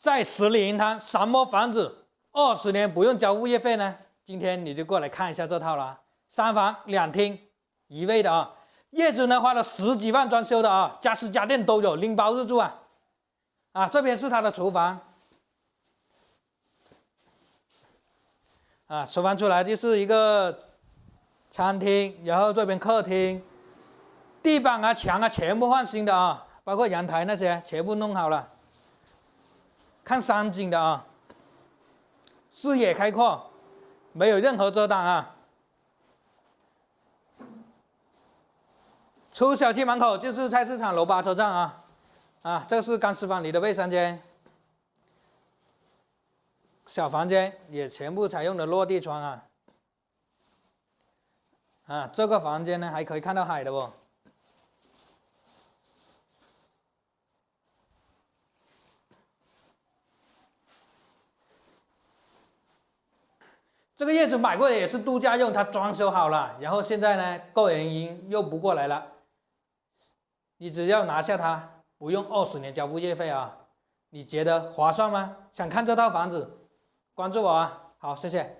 在十里银滩什么房子20年不用交物业费呢？今天你就过来看一下这套了。3房2厅1卫的啊，业主呢花了10几万装修的啊，家私家电都有，拎包入住啊。这边是他的厨房。厨房出来就是一个餐厅，然后这边客厅，地板啊、墙啊全部换新的啊，包括阳台那些全部弄好了。看山景的啊，视野开阔，没有任何遮挡啊。出小区门口就是菜市场楼8车站啊。这是干湿房里的卫生间，小房间也全部采用的落地窗啊。这个房间呢还可以看到海的哦。这个业主买过的也是度假用，他装修好了，然后现在呢个人因又不过来了，你只要拿下它，不用20年交物业费啊，你觉得划算吗？想看这套房子，关注我啊，好，谢谢。